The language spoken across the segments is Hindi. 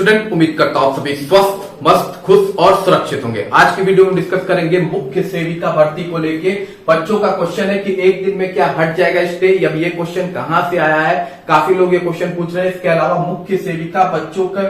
स्टूडेंट, उम्मीद करता हूं सभी स्वस्थ, मस्त, खुश और सुरक्षित होंगे। आज की वीडियो में डिस्कस करेंगे मुख्य सेविका भर्ती को लेके। बच्चों का क्वेश्चन है कि एक दिन में क्या हट जाएगा स्टे। अब ये क्वेश्चन कहां से आया है, काफी लोग ये क्वेश्चन पूछ रहे हैं। इसके अलावा मुख्य सेविका बच्चों का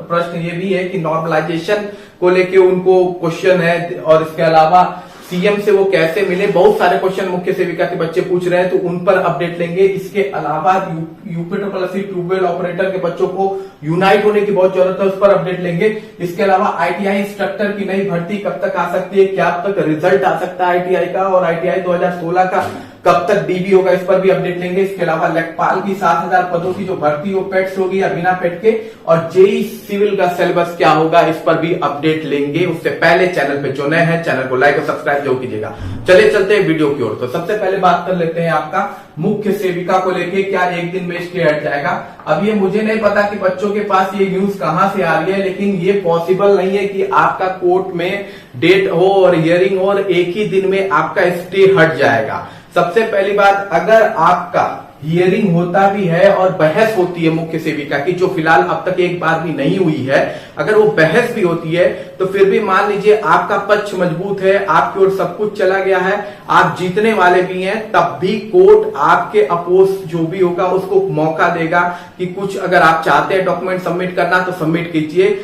प्रश्न ये भी है कि नॉर्मलाइजेशन को लेके उनको क्वेश्चन है, और इसके अलावा सीएम से वो कैसे मिले। बहुत सारे क्वेश्चन मुख्य सेविका के बच्चे पूछ रहे हैं, तो उन पर अपडेट लेंगे। इसके अलावा यूपीट्रिपल ट्यूबवेल ऑपरेटर के बच्चों को यूनाइट होने की बहुत जरूरत है, उस पर अपडेट लेंगे। इसके अलावा आईटीआई इंस्ट्रक्टर की नई भर्ती कब तक आ सकती है, क्या अब तक रिजल्ट आ सकता है आईटीआई का, और आईटीआई 2016 का कब तक डीबी होगा, इस पर भी अपडेट लेंगे। इसके अलावा लेखपाल की 7,000 पदों की जो भर्ती हो पेट्स होगी या बिना पेट के, और जेई सिविल का सिलेबस क्या होगा, इस पर भी अपडेट लेंगे। उससे पहले चैनल पे जो नए हैं चैनल को लाइक और सब्सक्राइब जरूर कीजिएगा। चलिए चलते हैं वीडियो की ओर। तो सबसे पहले बात कर लेते हैं आपका मुख्य सेविका को लेके, क्या एक दिन में स्टे हट जाएगा। अब ये मुझे नहीं पता कि बच्चों के पास ये न्यूज कहां से आ रही है, लेकिन ये पॉसिबल नहीं है कि आपका कोर्ट में डेट हो और हियरिंग हो और एक ही दिन में आपका स्टे हट जाएगा। सबसे पहली बात, अगर आपका हियरिंग होता भी है और बहस होती है मुख्य सेविका की, जो फिलहाल अब तक एक बार भी नहीं हुई है, अगर वो बहस भी होती है तो फिर भी मान लीजिए आपका पक्ष मजबूत है, आपकी ओर सब कुछ चला गया है, आप जीतने वाले भी हैं, तब भी कोर्ट आपके अपोज जो भी होगा उसको मौका देगा कि कुछ अगर आप चाहते हैं डॉक्यूमेंट सबमिट करना तो सबमिट कीजिए,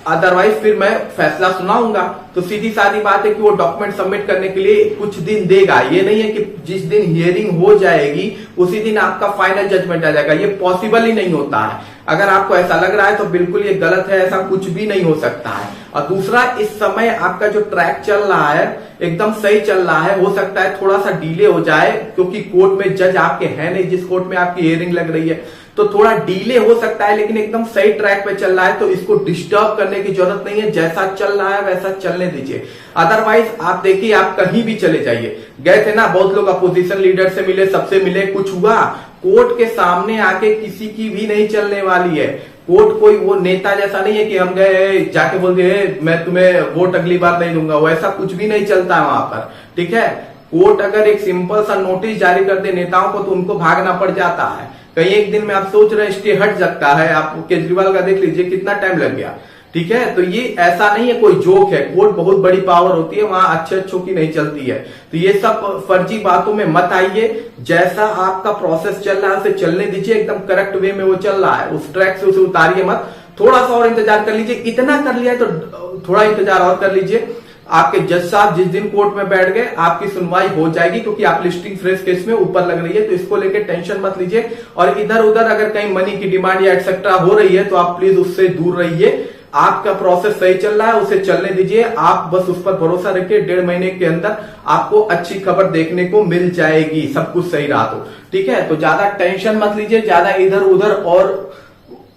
अदरवाइज फिर मैं फैसला सुनाऊंगा। तो सीधी सादी बात है कि वो डॉक्यूमेंट सबमिट करने के लिए कुछ दिन देगा। ये नहीं है कि जिस दिन हियरिंग हो जाएगी उसी दिन आपका फाइनल जजमेंट आ जाएगा, ये पॉसिबल ही नहीं होता है। अगर आपको ऐसा लग रहा है तो बिल्कुल ये गलत है, ऐसा कुछ भी नहीं हो सकता है। और दूसरा, इस समय आपका जो ट्रैक चल रहा है एकदम सही चल रहा है। हो सकता है थोड़ा सा डिले हो जाए, क्योंकि कोर्ट में जज आपके हैं नहीं, जिस कोर्ट में आपकी हियरिंग लग रही है, तो थोड़ा डिले हो सकता है, लेकिन एकदम सही ट्रैक पे चल रहा है, तो इसको डिस्टर्ब करने की जरूरत नहीं है। जैसा चल रहा है वैसा चलने दीजिए। अदरवाइज आप देखिए, आप कहीं भी चले जाइए। गए थे ना, बहुत लोग अपोजिशन लीडर से मिले, सबसे मिले, कुछ हुआ? कोर्ट के सामने आके किसी की भी नहीं चलने वाली है। कोर्ट कोई वो नेता जैसा नहीं है कि हम गए जाके बोल दिए मैं तुम्हें वोट अगली बार नहीं दूंगा, वैसा कुछ भी नहीं चलता है वहां पर, ठीक है। कोर्ट अगर एक सिंपल सा नोटिस जारी कर दे नेताओं को तो उनको भागना पड़ जाता है। कहीं एक दिन में आप सोच रहे हैं स्टे हट सकता है, आप केजरीवाल का देख लीजिए कितना टाइम लग गया, ठीक है। तो ये ऐसा नहीं है कोई जोक है, कोर्ट बहुत बड़ी पावर होती है, वहां अच्छों की नहीं चलती है। तो ये सब फर्जी बातों में मत आइए। जैसा आपका प्रोसेस चल रहा है उसे चलने दीजिए, एकदम करेक्ट वे में वो चल रहा है, उस ट्रैक से उसे उतारिए मत। थोड़ा सा और इंतजार कर लीजिए, इतना कर लिया है तो थोड़ा इंतजार और कर लीजिए। आपके जज साहब जिस दिन कोर्ट में बैठ गए आपकी सुनवाई हो जाएगी, क्योंकि आप लिस्टिंग फ्रेश केस में ऊपर लग रही है, तो इसको लेकर टेंशन मत लीजिए। और इधर उधर अगर कहीं मनी की डिमांड या एक्सेट्रा हो रही है तो आप प्लीज उससे दूर रहिए। आपका प्रोसेस सही चल रहा है, उसे चलने दीजिए। आप बस उस पर भरोसा रखिए, 1.5 महीने के अंदर आपको अच्छी खबर देखने को मिल जाएगी, सब कुछ सही रहा तो, ठीक है। तो ज्यादा टेंशन मत लीजिए, ज्यादा इधर उधर और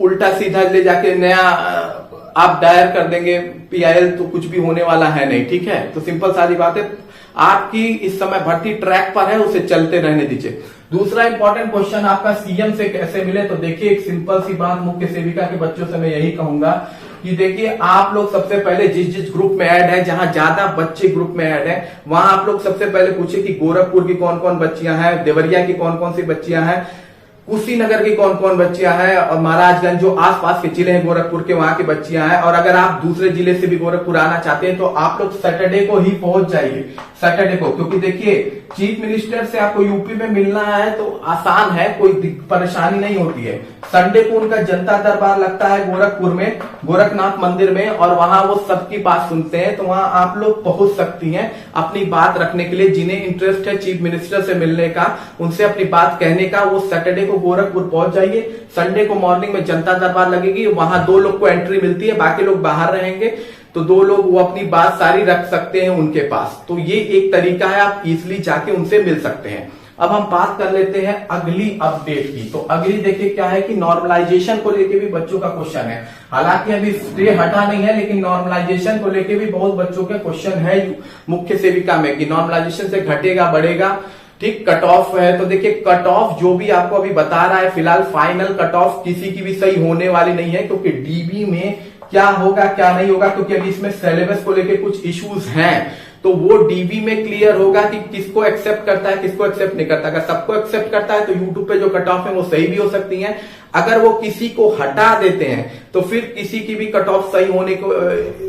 उल्टा सीधा ले जाके नया आप दायर कर देंगे पीआईएल, तो कुछ भी होने वाला है नहीं, ठीक है। तो सिंपल सारी बात है, आपकी इस समय भर्ती ट्रैक पर है, उसे चलते रहने दीजिए। दूसरा इंपॉर्टेंट क्वेश्चन आपका सीएम से कैसे मिले, तो देखिए एक सिंपल सी बात मुख्य सेविका के बच्चों से मैं यही कहूंगा कि देखिए आप लोग सबसे पहले जिस ग्रुप में ऐड है, जहां ज्यादा बच्चे ग्रुप में ऐड है, वहां आप लोग सबसे पहले पूछिए कि गोरखपुर की कौन कौन बच्चियां हैं, देवरिया की कौन कौन सी बच्चियां हैं, कुशीनगर की कौन कौन बच्चियां हैं, और महाराजगंज जो आसपास के जिले हैं गोरखपुर के, वहां की बच्चियां हैं। और अगर आप दूसरे जिले से भी गोरखपुर आना चाहते हैं तो आप लोग सैटरडे को ही पहुंच जाइए, सैटरडे को, क्योंकि देखिए चीफ मिनिस्टर से आपको यूपी में मिलना है तो आसान है, कोई परेशानी नहीं होती है। संडे को उनका जनता दरबार लगता है गोरखपुर में, गोरखनाथ मंदिर में, और वहां वो सबकी बात सुनते हैं, तो वहां आप लोग पहुंच सकती हैं अपनी बात रखने के लिए। जिन्हें इंटरेस्ट है चीफ मिनिस्टर से मिलने का, उनसे अपनी बात कहने का, वो सैटरडे को गोरखपुर पहुंच जाइए। संडे को मॉर्निंग में जनता दरबार लगेगी, वहां 2 लोग को एंट्री मिलती है, बाकी लोग बाहर रहेंगे, तो 2 लोग वो अपनी बात सारी रख सकते हैं उनके पास। तो ये एक तरीका है, आप इजिली जाके उनसे मिल सकते हैं। अब हम बात कर लेते हैं अगली अपडेट की। तो अगली देखिए क्या है कि नॉर्मलाइजेशन को लेके भी बच्चों का क्वेश्चन है। हालांकि अभी स्टे हटा नहीं है, लेकिन नॉर्मलाइजेशन को लेके भी बहुत बच्चों के क्वेश्चन है मुख्य सेविका में कि नॉर्मलाइजेशन से घटेगा बढ़ेगा, ठीक। कट ऑफ है, तो देखिए कट ऑफ जो भी आपको अभी बता रहा है, फिलहाल फाइनल कट ऑफ किसी की भी सही होने वाली नहीं है, क्योंकि डीबी में क्या होगा क्या नहीं होगा, क्योंकि अभी इसमें सिलेबस को लेके कुछ इश्यूज हैं। तो वो डीबी में क्लियर होगा कि किसको एक्सेप्ट करता है, किसको एक्सेप्ट नहीं करता। अगर सबको एक्सेप्ट करता है तो यूट्यूब पे जो कट ऑफ है वो सही भी हो सकती है। अगर वो किसी को हटा देते हैं तो फिर किसी की भी कट ऑफ सही होने को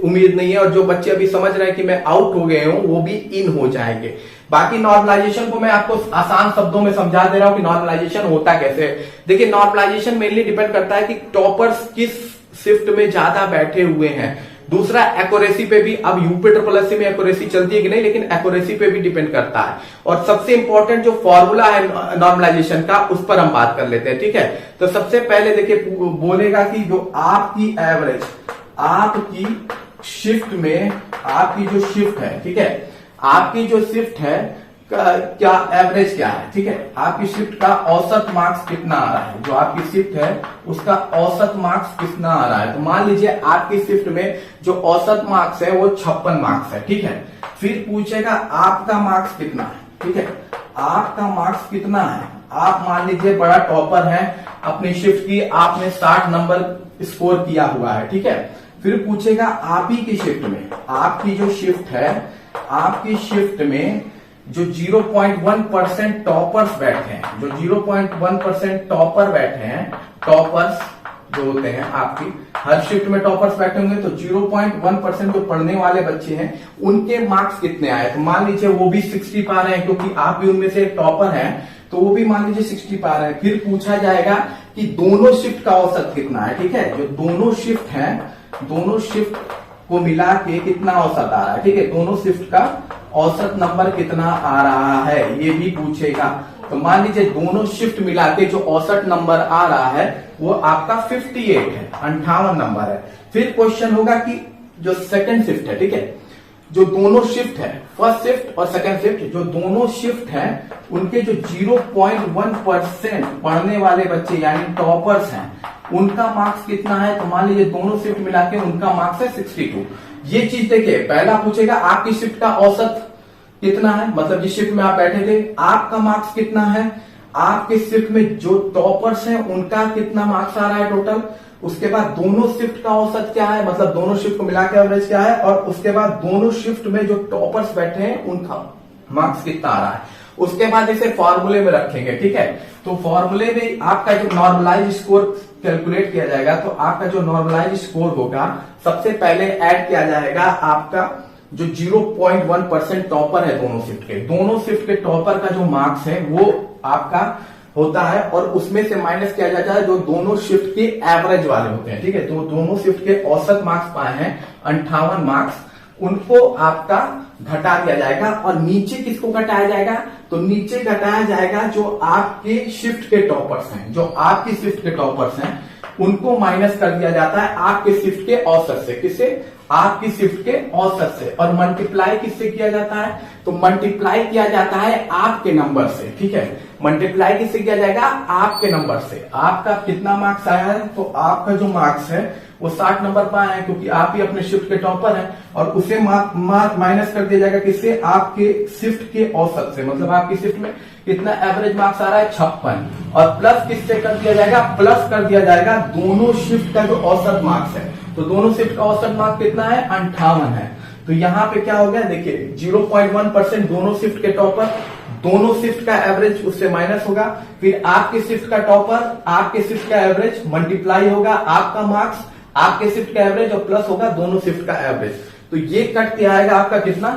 उम्मीद नहीं है, और जो बच्चे अभी समझ रहे हैं कि मैं आउट हो गए हूं वो भी इन हो जाएंगे। बाकी नॉर्मलाइजेशन को मैं आपको आसान शब्दों में समझा दे रहा हूं कि नॉर्मलाइजेशन होता कैसे है। देखिए, नॉर्मलाइजेशन मेनली डिपेंड करता है कि टॉपर्स किस शिफ्ट में ज्यादा बैठे हुए हैं। दूसरा, एक्यूरेसी पे भी, अब यूपी ट्रिपल एससी में एक्यूरेसी चलती है कि नहीं, लेकिन एक्यूरेसी पे भी डिपेंड करता है। और सबसे इंपॉर्टेंट जो फॉर्मूला है नॉर्मलाइजेशन का, उस पर हम बात कर लेते हैं, ठीक है। तो सबसे पहले देखिए, बोलेगा कि जो आपकी एवरेज, आपकी शिफ्ट में, आपकी जो शिफ्ट है, ठीक है, आपकी जो शिफ्ट है क्या एवरेज क्या है, ठीक है, आपकी शिफ्ट का औसत मार्क्स कितना आ रहा है, जो आपकी शिफ्ट है उसका औसत मार्क्स कितना आ रहा है। तो मान लीजिए आपकी शिफ्ट में जो औसत मार्क्स है वो 56 मार्क्स है, ठीक है। फिर पूछेगा आपका मार्क्स कितना है, ठीक है, आपका मार्क्स कितना है। आप मान लीजिए बड़ा टॉपर है अपनी शिफ्ट की, आपने 60 नंबर स्कोर किया हुआ है, ठीक है। फिर पूछेगा आप ही की शिफ्ट में, आपकी जो शिफ्ट है, आपकी शिफ्ट में जो 0.1% टॉपर्स बैठे हैं, जो 0.1% टॉपर बैठे हैं, टॉपर्स जो होते हैं आपकी हर शिफ्ट में टॉपर्स बैठे होंगे, तो 0.1% जो पढ़ने वाले बच्चे हैं उनके मार्क्स कितने आए। तो मान लीजिए वो भी 60 पा रहे हैं, क्योंकि आप भी उनमें से टॉपर हैं, तो वो भी मान लीजिए 60 पा रहे हैं। फिर पूछा जाएगा कि दोनों शिफ्ट का औसत कितना है, ठीक है, जो दोनों शिफ्ट है, दोनों शिफ्ट को मिला के कितना औसत आ रहा है, ठीक है, दोनों शिफ्ट का औसत नंबर कितना आ रहा है, ये भी पूछेगा। तो मान लीजिए दोनों शिफ्ट मिला के जो औसत नंबर आ रहा है वो आपका 58 है, 58 नंबर है। फिर क्वेश्चन होगा कि जो सेकंड शिफ्ट है, ठीक है, जो दोनों शिफ्ट है, फर्स्ट शिफ्ट और सेकंड शिफ्ट, जो दोनों शिफ्ट है उनके जो 0.1% पढ़ने वाले बच्चे यानी टॉपर्स हैं, उनका मार्क्स कितना है। तो मान लीजिए दोनों शिफ्ट मिला के उनका मार्क्स है 62। ये चीज देखिए, पहला पूछेगा आपकी शिफ्ट का औसत कितना है, मतलब जिस शिफ्ट में आप बैठे थे आपका मार्क्स कितना है, आपके शिफ्ट में जो टॉपर्स हैं उनका कितना मार्क्स आ रहा है टोटल, उसके बाद दोनों शिफ्ट का औसत क्या है, मतलब दोनों शिफ्ट को मिला के एवरेज क्या है, और उसके बाद दोनों शिफ्ट में जो टॉपर्स बैठे हैं उनका मार्क्स कितना आ रहा है। उसके बाद इसे फॉर्मूले में रखेंगे, ठीक है। तो फॉर्मूले में आपका जो नॉर्मलाइज स्कोर कैलकुलेट किया जाएगा, तो आपका जो नॉर्मलाइज स्कोर होगा सबसे पहले ऐड किया जाएगा आपका जो 0.1% टॉपर है दोनों शिफ्ट के टॉपर का जो मार्क्स है वो आपका होता है, और उसमें से माइनस किया जाता है जो दोनों शिफ्ट के एवरेज वाले होते हैं, ठीक है। तो दोनों शिफ्ट के औसत मार्क्स पाए हैं 58 मार्क्स, उनको आपका घटा दिया जाएगा। और नीचे किसको घटाया जाएगा, तो नीचे घटाया जाएगा जो आपके शिफ्ट के टॉपर्स हैं, जो आपकी शिफ्ट के टॉपर्स हैं उनको माइनस कर दिया जाता है आपके शिफ्ट के औसत से। किससे, आपकी शिफ्ट के औसत से। और मल्टीप्लाई किससे किया जाता है, तो मल्टीप्लाई किया जाता है आपके नंबर से, ठीक है। मल्टीप्लाई किससे किया जाएगा, आपके नंबर से। आपका कितना मार्क्स आया है, तो आपका जो मार्क्स है वो 60 नंबर पर आए हैं, क्योंकि आप ही अपने शिफ्ट के टॉपर हैं, और उसे माइनस कर दिया जाएगा किससे, आपके शिफ्ट के औसत से। मतलब आपकी शिफ्ट में कितना एवरेज मार्क्स आ रहा है 56, और प्लस किससे कर दिया जाएगा, प्लस कर दिया जाएगा दोनों शिफ्ट का जो औसत मार्क्स है। तो दोनों शिफ्ट का औसत मार्क्स कितना है, 58 है। तो यहाँ पे क्या हो गया, देखिए 0.1% दोनों शिफ्ट के टॉपर, दोनों शिफ्ट का एवरेज उससे माइनस होगा, फिर आपके शिफ्ट का टॉपर, आपके शिफ्ट का एवरेज मल्टीप्लाई होगा आपका मार्क्स, आपके शिफ्ट का एवरेज, और प्लस होगा दोनों शिफ्ट का एवरेज। तो ये कट के आएगा आपका कितना,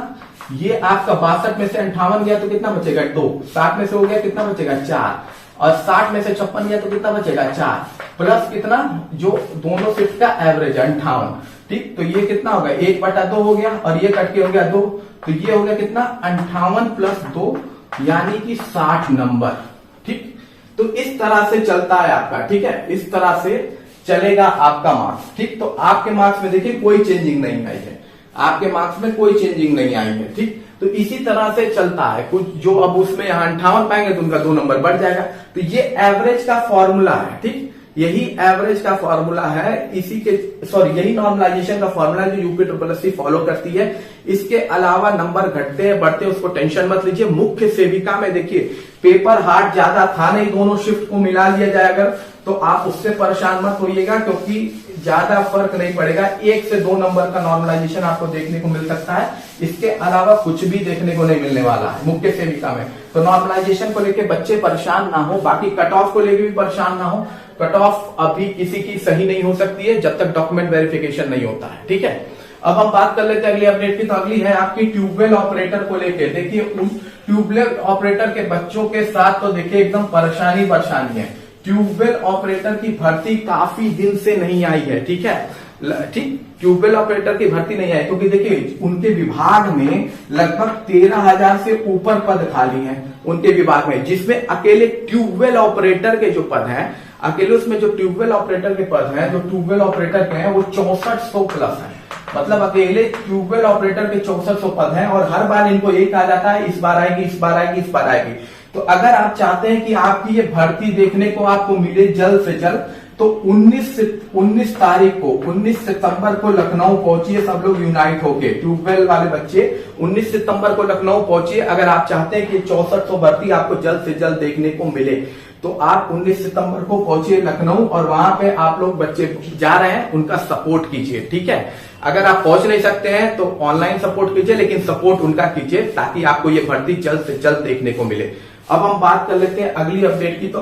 ये आपका 62 में से 58 गया तो कितना बचेगा 2, 60 में से हो गया कितना बचेगा 4, और 60 में से 56 गया तो कितना बचेगा 4, प्लस कितना जो दोनों शिफ्ट का एवरेज 58, ठीक। तो ये कितना होगा 1/2 हो गया, और ये कट के हो गया 2, तो ये हो गया कितना 58 + 2 यानी कि 60 नंबर, ठीक। तो इस तरह से चलता है आपका, ठीक है, इस तरह से चलेगा आपका मार्क्स, ठीक। तो आपके मार्क्स में देखिए कोई चेंजिंग नहीं आई है, आपके मार्क्स में कोई चेंजिंग नहीं आई है, ठीक। तो इसी तरह से चलता है कुछ, जो अब उसमें यहाँ 58 पाएंगे तो उनका 2 नंबर बढ़ जाएगा। तो ये एवरेज का फॉर्मूला है, ठीक, यही एवरेज का फॉर्मूला है, इसी के यही नॉर्मलाइजेशन का फॉर्मूला है जो यूपी ट्रिपल एससी फॉलो करती है। इसके अलावा नंबर घटते हैं बढ़ते हैं उसको टेंशन मत लीजिए। मुख्य सेविका में देखिए पेपर हार्ड ज्यादा था नहीं, दोनों शिफ्ट को मिला लिया जाए अगर तो आप उससे परेशान मत होइएगा, क्योंकि ज्यादा फर्क नहीं पड़ेगा। 1 से 2 नंबर का नॉर्मलाइजेशन आपको देखने को मिल सकता है, इसके अलावा कुछ भी देखने को नहीं मिलने वाला है मुख्य सेविका में। तो नॉर्मलाइजेशन को लेके बच्चे परेशान ना हो, बाकी कट ऑफ को लेके भी परेशान ना हो। कट ऑफ अभी किसी की सही नहीं हो सकती है जब तक डॉक्यूमेंट वेरिफिकेशन नहीं होता है, ठीक है। अब हम बात कर लेते हैं अगली अपडेट की। तो अगली है आपकी ट्यूबवेल ऑपरेटर को लेके। देखिए उन ट्यूबवेल ऑपरेटर के बच्चों के साथ तो देखिए एकदम परेशानी है। ट्यूबवेल ऑपरेटर की भर्ती काफी दिन से नहीं आई है, ठीक है। ठीक, ट्यूबवेल ऑपरेटर की भर्ती नहीं आई क्योंकि देखिए उनके विभाग में लगभग 13,000 से ऊपर पद खाली हैं उनके विभाग में, जिसमें अकेले ट्यूबवेल ऑपरेटर के जो पद हैं, अकेले उसमें जो ट्यूबवेल ऑपरेटर के पद हैं, जो ट्यूबवेल ऑपरेटर के हैं वो 6400 प्लस है। मतलब अकेले ट्यूबवेल ऑपरेटर के 6400 पद हैं और हर बार इनको यही कहा जाता है इस बार आएगी, इस बार आएगी, इस बार आएगी। तो अगर आप चाहते हैं कि आपकी ये भर्ती देखने को आपको मिले जल्द से जल्द, तो 19 तारीख को 19 सितंबर को लखनऊ पहुंचिए सब लोग यूनाइट होके। ट्यूबवेल वाले बच्चे 19 सितंबर को लखनऊ पहुंचिए अगर आप चाहते हैं कि 6400 भर्ती आपको जल्द से जल्द देखने को मिले। तो आप 19 सितंबर को पहुंचिए लखनऊ और वहां पे आप लोग बच्चे जा रहे हैं उनका सपोर्ट कीजिए, ठीक है। अगर आप पहुंच नहीं सकते हैं तो ऑनलाइन सपोर्ट कीजिए, लेकिन सपोर्ट उनका कीजिए ताकि आपको ये भर्ती जल्द से जल्द देखने को मिले। अब हम बात कर लेते हैं अगली अपडेट की। तो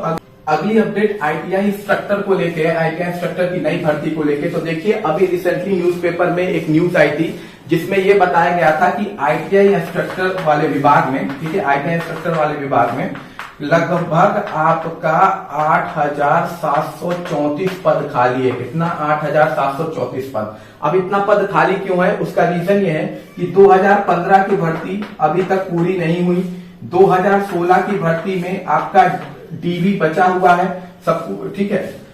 अगली अपडेट आईटीआई इंस्ट्रक्टर को लेके है, आईटीआई इंस्ट्रक्टर की नई भर्ती को लेके। तो देखिए अभी रिसेंटली न्यूज़पेपर में एक न्यूज आई थी जिसमें ये बताया गया था कि आईटीआई इंस्ट्रक्टर वाले विभाग में, ठीक है, आईटीआई इंस्ट्रक्टर वाले विभाग में लगभग आपका 8,734 पद खाली है। कितना? 8,734 पद। अब इतना पद खाली क्यों है? उसका रीजन ये है कि 2015 की भर्ती अभी तक पूरी नहीं हुई। 2016 की भर्ती में आपका डीवी बचा हुआ है, सब ठीक है,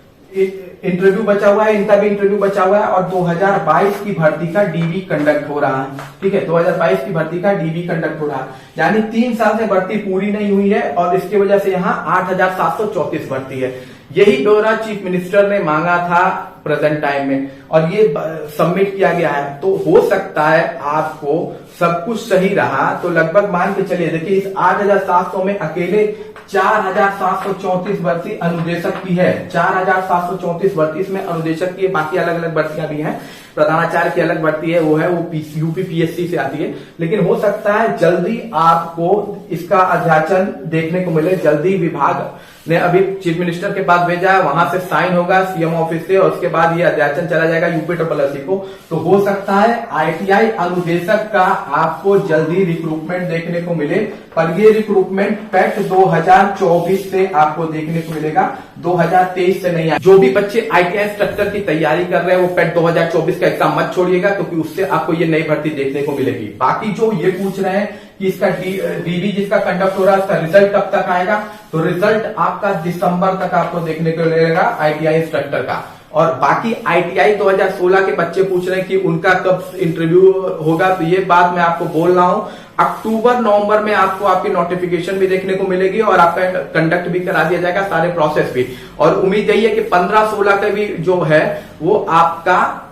इंटरव्यू बचा हुआ है, इनका भी इंटरव्यू बचा हुआ है और 2022 की भर्ती का डीवी कंडक्ट हो रहा है, ठीक है। 2022 की भर्ती का डीवी कंडक्ट हो रहा है, यानी 3 साल से भर्ती पूरी नहीं हुई है और इसकी वजह से यहाँ 8,734 भर्ती है। यही ब्यौरा चीफ मिनिस्टर ने मांगा था प्रेजेंट टाइम में और ये सबमिट किया गया है। तो हो सकता है आपको सब कुछ सही रहा तो लगभग मान के चलिए, देखिए इस 8,700 में अकेले 4,734 भर्ती अनुदेशक की है। 4,734 भर्ती इसमें अनुदेशक की है, बाकी अलग अलग भर्तियां भी हैं। प्रधानाचार्य की अलग भर्ती है, वो है वो यूपी पीएससी से आती है। लेकिन हो सकता है जल्दी आपको इसका अध्याचन देखने को मिले। जल्दी विभाग ने अभी चीफ मिनिस्टर के पास भेजा है, वहां से साइन होगा सीएम ऑफिस से और उसके बाद ये अध्याचन चला जाएगा यूपीएससी को। तो हो सकता है आईटीआई अनुदेशक का आपको जल्दी रिक्रूटमेंट देखने को मिले, पर ये रिक्रूटमेंट पैट 2024 से आपको देखने को मिलेगा, 2023 से नहीं आए। जो भी बच्चे आईटीआई इंस्ट्रक्टर की तैयारी कर रहे हैं वो पैट 2024 का एग्जाम मत छोड़िएगा, क्योंकि उससे आपको ये नई भर्ती देखने को मिलेगी। बाकी जो ये पूछ रहे हैं कि इसका डीवी जिसका कंडक्ट हो रहा है उसका रिजल्ट कब तक आएगा, तो रिजल्ट आपका दिसंबर तक आपको देखने को मिलेगा आईटीआई इंस्ट्रक्टर का। और बाकी आईटीआई 2016 के बच्चे पूछ रहे हैं कि उनका कब इंटरव्यू होगा, तो ये बात मैं आपको बोल रहा हूं, अक्टूबर नवंबर में आपको आपकी नोटिफिकेशन भी देखने को मिलेगी और आपका कंडक्ट भी करा दिया जाएगा, सारे प्रोसेस भी। और उम्मीद यही है कि 15-16 का भी जो है वो आपका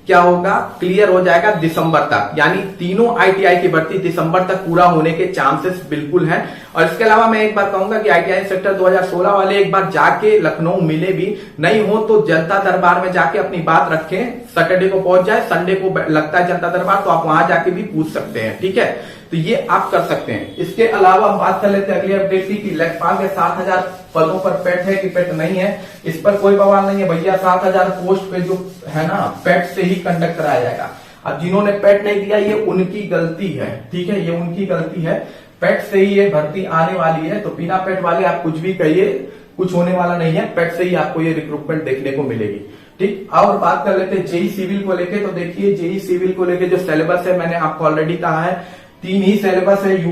क्या होगा, क्लियर हो जाएगा दिसंबर तक। यानी तीनों आईटीआई की भर्ती दिसंबर तक पूरा होने के चांसेस बिल्कुल हैं। और इसके अलावा मैं एक बार कहूंगा कि आईटीआई सेक्टर 2016 वाले एक बार जाके लखनऊ मिले भी, नहीं हो तो जनता दरबार में जाके अपनी बात रखें। सैटरडे को पहुंच जाए, संडे को लगता है जनता दरबार, तो आप वहां जाके भी पूछ सकते हैं, ठीक है। तो ये आप कर सकते हैं। इसके अलावा हम बात कर लेते हैं अगली अपडेट की लेखपाल के 7,000 पदों पर पेट है कि पेट नहीं है, इस पर कोई बवाल नहीं है भैया। 7,000 पोस्ट पे जो है ना पेट से ही कंडक्ट कराया जाएगा। अब जिन्होंने पेट नहीं दिया ये उनकी गलती है, ठीक है, ये उनकी गलती है। पेट से ही ये भर्ती आने वाली है, तो बिना पेट वाले आप कुछ भी कहिए, कुछ होने वाला नहीं है। पेट से ही आपको ये रिक्रूटमेंट देखने को मिलेगी, ठीक। और बात कर लेते हैं जेई सिविल को लेके। तो देखिए जेई सिविल को लेके जो सिलेबस है मैंने आपको ऑलरेडी कहा है, 3 ही सिलेबस है।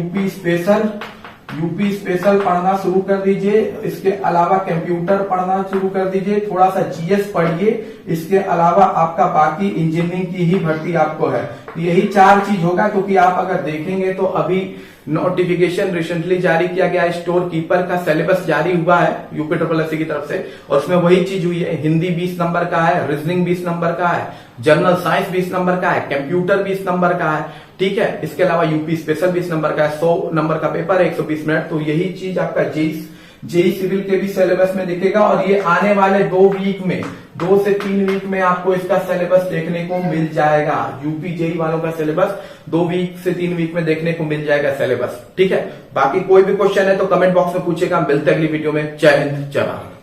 यूपी स्पेशल पढ़ना शुरू कर दीजिए, इसके अलावा कंप्यूटर पढ़ना शुरू कर दीजिए, थोड़ा सा जीएस पढ़िए, इसके अलावा आपका बाकी इंजीनियरिंग की ही भर्ती आपको है। तो यही 4 चीज होगा, क्योंकि आप अगर देखेंगे तो अभी नोटिफिकेशन रिसेंटली जारी किया गया, स्टोर कीपर का सिलेबस जारी हुआ है यूपीएससी की तरफ से, और उसमें वही चीज हुई है। हिंदी 20 नंबर का है, रीजनिंग 20 नंबर का है, जनरल साइंस 20 नंबर का है, कंप्यूटर 20 नंबर का है, ठीक है। इसके अलावा यूपी स्पेशल 20 नंबर का है, 100 नंबर का पेपर है, 120 मिनट। तो यही चीज आपका जेई जेई सिविल के भी सिलेबस में दिखेगा और ये आने वाले 2 से 3 वीक में आपको इसका सिलेबस देखने को मिल जाएगा। यूपी जेई वालों का सिलेबस 2 वीक से 3 वीक में देखने को मिल जाएगा सिलेबस। ठीक है, बाकी कोई भी क्वेश्चन है तो कमेंट बॉक्स में पूछेगा। मिलते अगली वीडियो में। जय हिंद, जय भारत।